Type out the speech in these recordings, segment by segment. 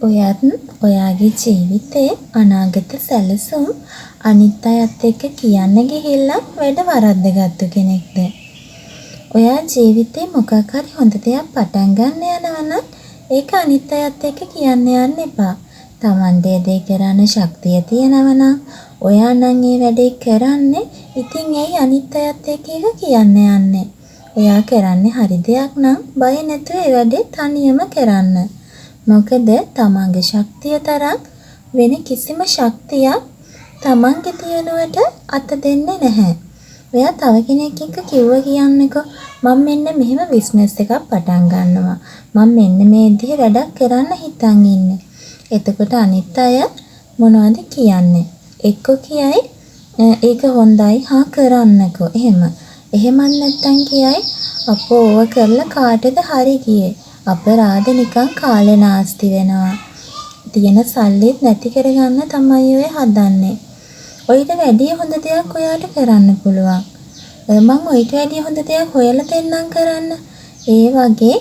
ඔයත් ඔයාගේ ජීවිතේ අනාගත සැලසුම් අනිත් අයත් එක්ක කියන්න ගිහිල්ලා වැඩ වරද්දගත්තු කෙනෙක්ද? ඔයා ජීවිතේ මොකක් හරි හොඳ දෙයක් පටන් ගන්න යනවා නම් ඒක අනිත් අයත් එක්ක කියන්න යන්න එපා. Tamante දේ කරන්න ශක්තිය තියෙනවා නම් ඔයා නම් ඒ වැඩේ කරන්නේ. ඉතින් ඇයි අනිත් අයත් එක්ක ඒක කියන්න යන්නේ? ඔයා කරන්නේ හරි දෙයක් නම් බය නැතුව ඒ වැඩේ තනියම කරන්න. මොකද තමන්ගේ ශක්තිය තරම් වෙන කිසිම ශක්තියක් තමන්ගේ තියනුවට අත දෙන්නේ නැහැ. ඔයා තව කෙනෙක් එක්ක කිව්ව කියන්නකෝ මම මෙන්න මෙහෙම බිස්නස් එකක් පටන් ගන්නවා. මම මෙන්න මේ විදිහේ වැඩක් කරන්න හිතන් ඉන්නේ. එතකොට අනිත් අය මොනවද කියන්නේ? එක්ක කියයි ඒක හොඳයි හා කරන්නකෝ. එහෙමත් නැත්තම් කියයි අපෝ ඕව කරලා කාටද හරි ගියේ. අපරාධ නිකන් කාලේ නාස්ති වෙනවා. තියෙන සල්ලිත් නැති කරගන්න තමයි ඔය හදන්නේ. ඔයිට වැඩිය හොඳ දෙයක් ඔයාට කරන්න පුළුවන්. මම ඔයිට වැඩිය හොඳ දෙයක් හොයලා දෙන්නම් කරන්න. ඒ වගේ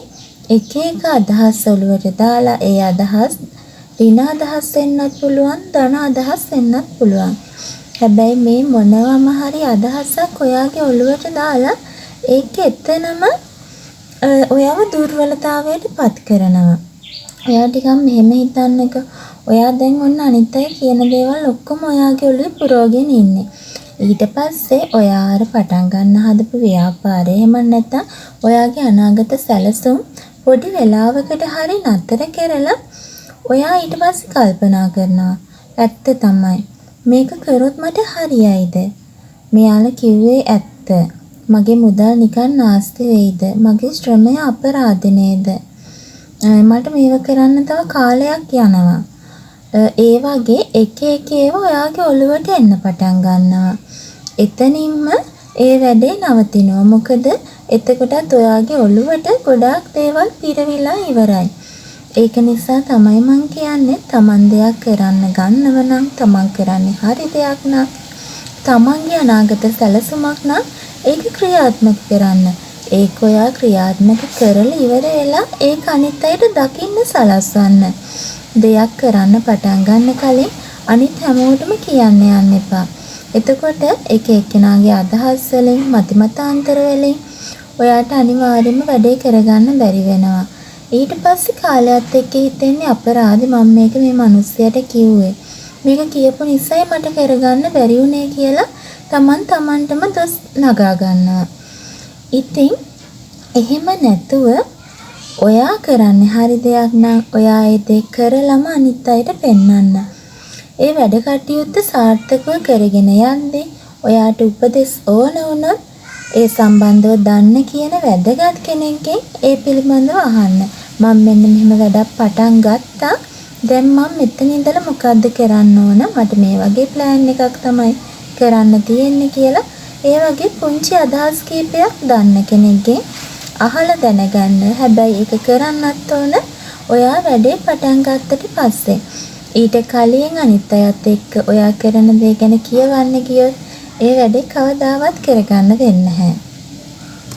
එක එක අදහස් ඔළුවට දාලා ඒ අදහස් ඍණ අදහස් වෙන්නත් පුළුවන්, ධන අදහස් වෙන්නත් පුළුවන්. හැබැයි මේ මොනවාම හරි අදහසක් ඔයාගේ ඔළුවට දාලා ඒක එතනම ඔයාව දුර්වලතාවයට පත් කරනවා. ඔයා ටිකක් මෙහෙම හිතන්නකෝ. ඔයා දැන් ඔන්න අනිත් අය කියන දේවල් ඔක්කොම ඔයාගේ ඔළුවේ පුරවගෙන ඉන්නේ. ඊට පස්සේ ඔයා අර පටන් ගන්න හදපු ව්‍යාපාරය එහෙම නැත්නම් ඔයාගේ අනාගත සැලසුම් පොඩි වෙලාවකට හරි නතර කරලා ඔයා ඊට පස්සේ කල්පනා කරනවා. ඇත්ත තමයි. මේක කරොත් මට හරියයිද? මෙයාලා කිව්වේ ඇත්ත. මගේ මුදල් නිකන් නාස්ති වෙයිද? මගේ ශ්‍රමය අපරාධ නේද? මට මේව කරන්න තව කාලයක් යනවා. ඒ වගේ එක එක ඒවා ඔයාගේ ඔළුවට එන්න පටන් ගන්නවා. එතනින්ම ඒ වැඩේ නවතිනවා. මොකද එතකොටත් ඔයාගේ ඔළුවට ගොඩාක් දේවල් පිරවිලා ඉවරයි. ඒක නිසා තමයි මං කියන්නේ තමන් දෙයක් කරන්න ගන්නව නම් තමන් කරන්නේ හරි දෙයක් නම් තමන්ගේ අනාගත සැලසුමක් නම් ඒක ක්‍රියාත්මක කරන්න. ඒක ඔයා ක්‍රියාත්මක කරලා ඉවර වෙලා ඒක අනිත් අයට දකින්න සලස්වන්න. දෙයක් කරන්න පටන් ගන්න කලින් අනිත් හැමෝටම කියන්න යන්න එපා. එතකොට එක එක්කෙනාගේ අදහස් වලින් මතිමතාන්තර වලින් ඔයාට අනිවාර්යයෙන්ම වැඩේ කරගන්න බැරි වෙනවා. ඊට පස්සේ කාලයත් එක්ක හිතෙන්නේ අපරාධ මම මේක මේ මිනිස්සයාට කිව්වේ. මේක කියපු නිසායි මට කරගන්න බැරි වුනේ කියලා තමන්ටම දොස් නගා ගන්නවා. ඉතින් එහෙම නැතුව ඔයා කරන්නේ හරි දෙයක් නම් ඔයා ඒ දේ කරලම අනිත් අයට පෙන්වන්න. ඒ වැඩ කටයුත්ත සාර්ථකව කරගෙන යන්නේ ඔයාට උපදෙස් ඕන වුණොත් ඒ සම්බන්ධව දන්න කියන වැදගත් කෙනෙක්ගෙන් ඒ පිළිබඳව අහන්න. මම මෙන්න මෙහෙම වැඩක් පටන් ගත්තා. දැන් මම මෙතන ඉඳලා මොකද්ද කරන්න ඕන? මට මේ වගේ ප්ලෑන් එකක් තමයි කරන්න තියෙන්නේ කියලා ඒ වගේ පුංචි අදහස් කීපයක් දන්න කෙනෙක්ගෙන් අහලා දැනගන්න. හැබැයි ඒක කරන්නත් ඕන ඔයා වැඩේ පටන් ගත්තට පස්සේ. ඊට කලින් අනිත් අයත් එක්ක ඔයා කරන දේ ගැන කියවන්න ගියොත් ඒ වැඩේ කවදාවත් කරගන්න වෙන්නේ නැහැ.